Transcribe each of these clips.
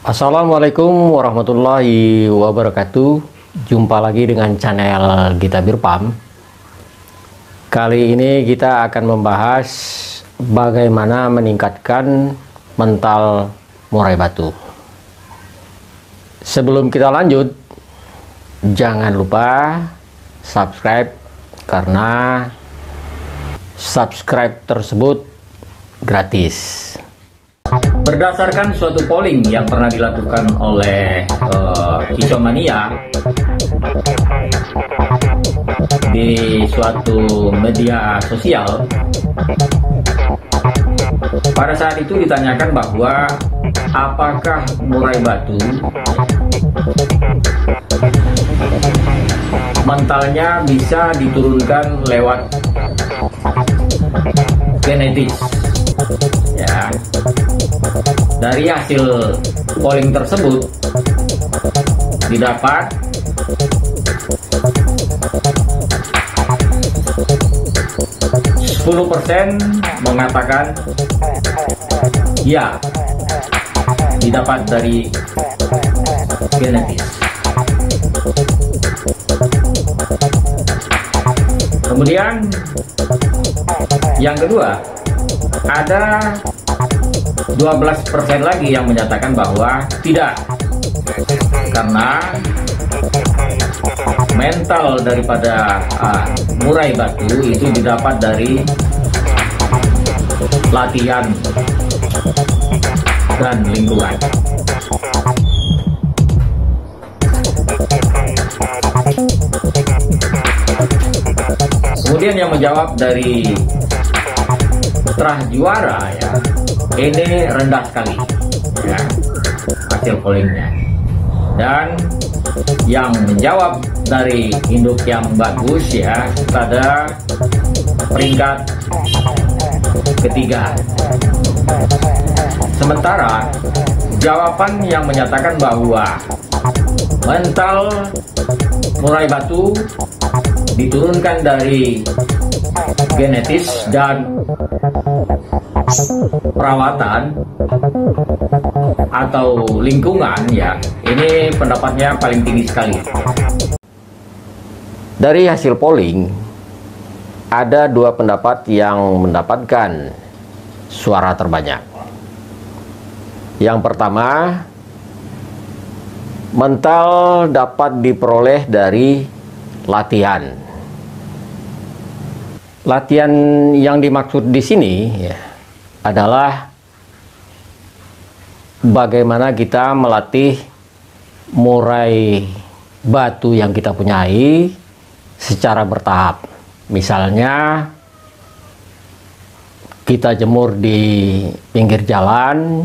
Assalamualaikum warahmatullahi wabarakatuh. Jumpa lagi dengan channel Gita Birpam. Kali ini kita akan membahas bagaimana meningkatkan mental murai batu. Sebelum kita lanjut, jangan lupa subscribe karena subscribe tersebut gratis. Berdasarkan suatu polling yang pernah dilakukan oleh Kicomania di suatu media sosial, pada saat itu ditanyakan bahwa apakah murai batu mentalnya bisa diturunkan lewat genetis. Ya, dari hasil polling tersebut didapat %10 mengatakan ya, didapat dari genetis. Kemudian yang kedua, ada 12% lagi yang menyatakan bahwa tidak, karena mental daripada murai batu itu didapat dari latihan dan lingkungan. Kemudian yang menjawab dari Putra Juara, ya, ini rendah sekali, ya, hasil pollingnya. Dan yang menjawab dari induk yang bagus, ya, pada peringkat ketiga. Sementara jawaban yang menyatakan bahwa mental murai batu diturunkan dari genetis dan perawatan atau lingkungan, ya, ini pendapatnya paling tinggi sekali. Dari hasil polling, ada dua pendapat yang mendapatkan suara terbanyak. Yang pertama, mental dapat diperoleh dari latihan. Latihan yang dimaksud di sini, ya, adalah bagaimana kita melatih murai batu yang kita punyai secara bertahap. Misalnya kita jemur di pinggir jalan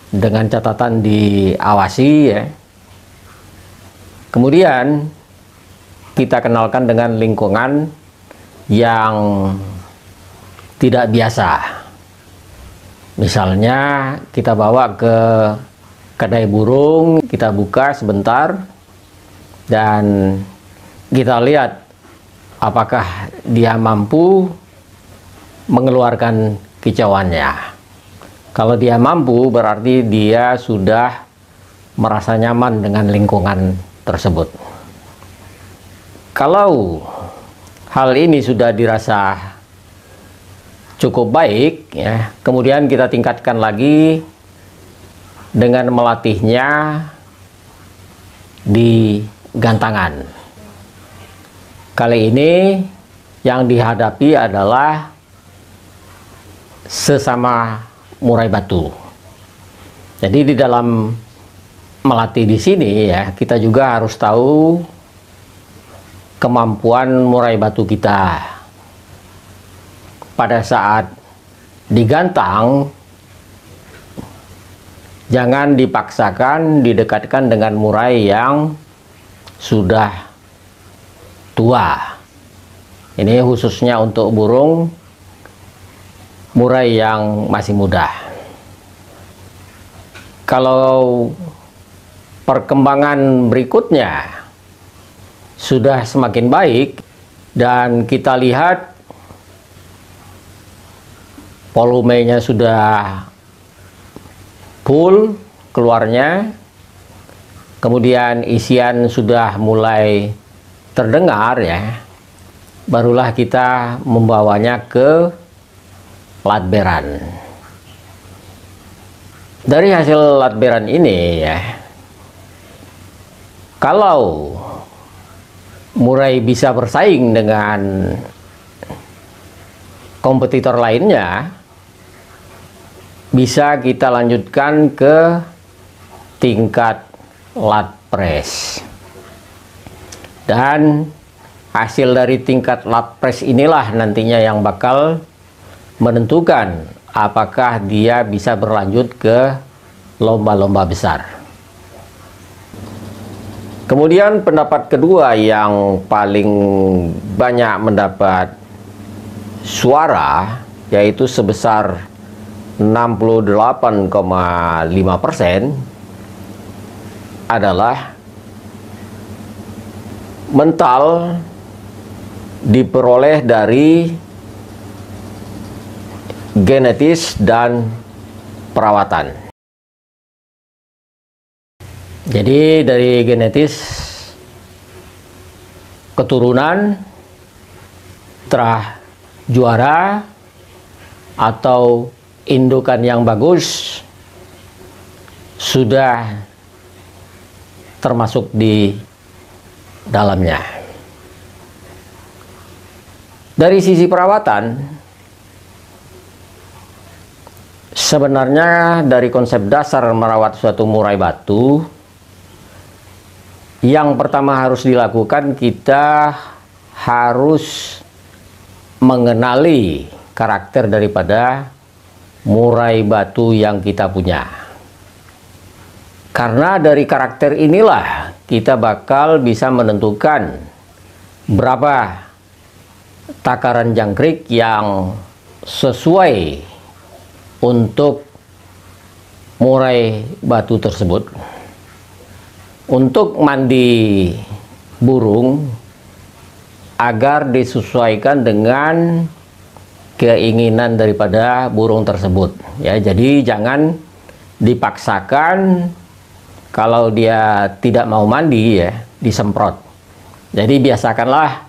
dengan catatan diawasi, ya. Kemudian kita kenalkan dengan lingkungan yang tidak biasa. Misalnya kita bawa ke kedai burung, kita buka sebentar dan kita lihat apakah dia mampu mengeluarkan kicauannya. Kalau dia mampu, berarti dia sudah merasa nyaman dengan lingkungan tersebut. Kalau hal ini sudah dirasa cukup baik, ya, kemudian kita tingkatkan lagi dengan melatihnya di gantangan. Kali ini yang dihadapi adalah sesama murai batu. Jadi di dalam melatih di sini, ya, kita juga harus tahu kemampuan murai batu kita. Pada saat digantang, jangan dipaksakan didekatkan dengan murai yang sudah tua. Ini khususnya untuk burung murai yang masih muda. Kalau perkembangan berikutnya sudah semakin baik dan kita lihat volumenya sudah full, keluarnya, kemudian isian sudah mulai terdengar ya, barulah kita membawanya ke latberan. Dari hasil latberan ini ya, kalau murai bisa bersaing dengan kompetitor lainnya, bisa kita lanjutkan ke tingkat lat press. Dan hasil dari tingkat lat press inilah nantinya yang bakal menentukan apakah dia bisa berlanjut ke lomba-lomba besar. Kemudian pendapat kedua yang paling banyak mendapat suara, yaitu sebesar 68,5%, adalah mental diperoleh dari genetis dan perawatan. Jadi dari genetis, keturunan, terah juara, atau indukan yang bagus sudah termasuk di dalamnya. Dari sisi perawatan, sebenarnya dari konsep dasar merawat suatu murai batu, yang pertama harus dilakukan, kita harus mengenali karakter daripada murai batu yang kita punya. Karena dari karakter inilah kita bakal bisa menentukan berapa takaran jangkrik yang sesuai untuk murai batu tersebut. Untuk mandi burung agar disesuaikan dengan keinginan daripada burung tersebut ya. Jadi jangan dipaksakan, kalau dia tidak mau mandi ya disemprot. Jadi biasakanlah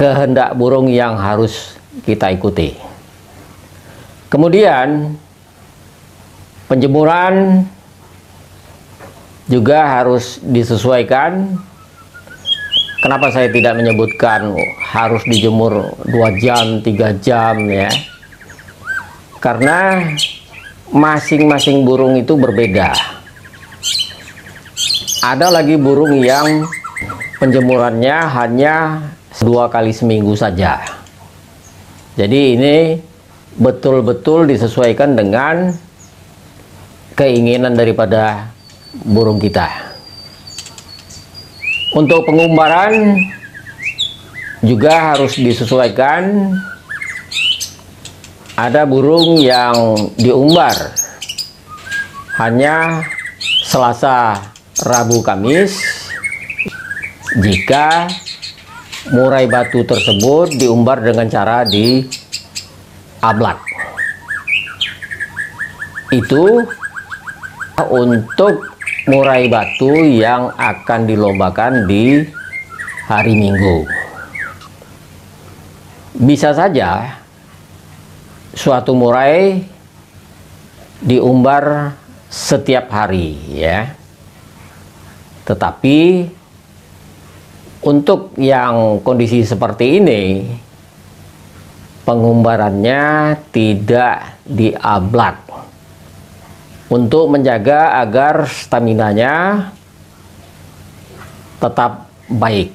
kehendak burung yang harus kita ikuti. Kemudian penjemuran juga harus disesuaikan. Kenapa saya tidak menyebutkan harus dijemur 2 jam, 3 jam ya? Karena masing-masing burung itu berbeda. Ada lagi burung yang penjemurannya hanya 2 kali seminggu saja. Jadi ini betul-betul disesuaikan dengan keinginan daripada burung kita. Untuk pengumbaran juga harus disesuaikan. Ada burung yang diumbar hanya Selasa, Rabu, Kamis, jika murai batu tersebut diumbar dengan cara di ablak. Itu untuk murai batu yang akan dilombakan di hari Minggu. Bisa saja suatu murai diumbar setiap hari ya. Tetapi untuk yang kondisi seperti ini, pengumbarannya tidak diablak untuk menjaga agar staminanya tetap baik.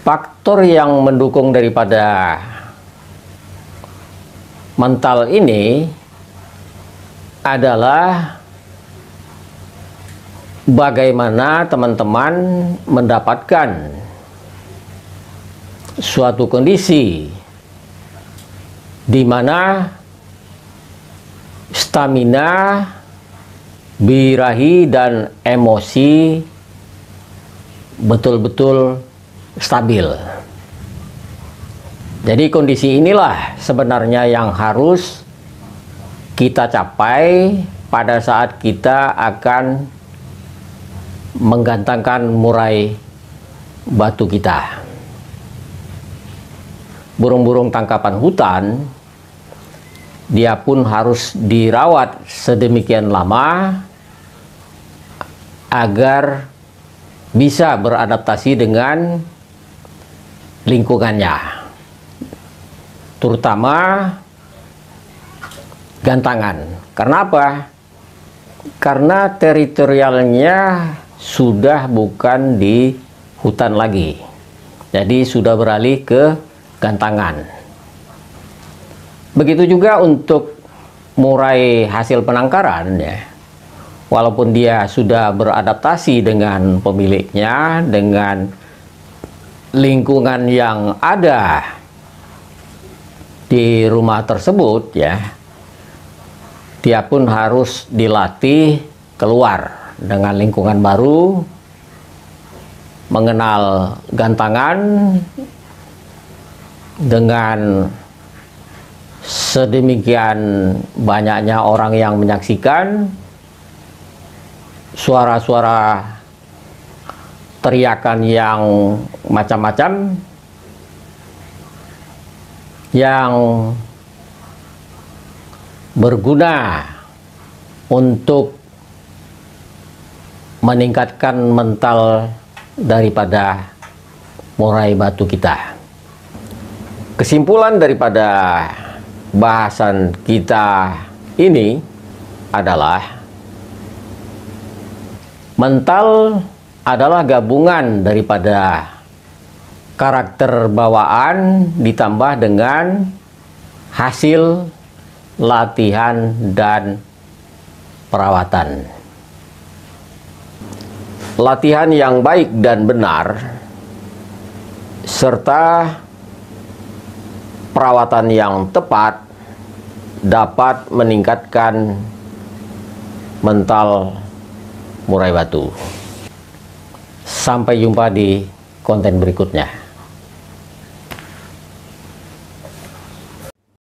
Faktor yang mendukung daripada mental ini adalah bagaimana teman-teman mendapatkan suatu kondisi di mana stamina, birahi, dan emosi betul-betul stabil. Jadi kondisi inilah sebenarnya yang harus kita capai pada saat kita akan menggantangkan murai batu kita. Burung-burung tangkapan hutan, dia pun harus dirawat sedemikian lama agar bisa beradaptasi dengan lingkungannya, terutama gantangan. Karena apa? Karena teritorialnya sudah bukan di hutan lagi, jadi sudah beralih ke gantangan. Begitu juga untuk murai hasil penangkaran, ya. Walaupun dia sudah beradaptasi dengan pemiliknya, dengan lingkungan yang ada di rumah tersebut, ya, dia pun harus dilatih keluar dengan lingkungan baru, mengenal gantangan dengan sedemikian banyaknya orang yang menyaksikan, suara-suara teriakan yang macam-macam yang berguna untuk meningkatkan mental daripada murai batu kita. Kesimpulan daripada bahasan kita ini adalah mental adalah gabungan daripada karakter bawaan ditambah dengan hasil latihan dan perawatan. Latihan yang baik dan benar serta perawatan yang tepat dapat meningkatkan mental murai batu. Sampai jumpa di konten berikutnya.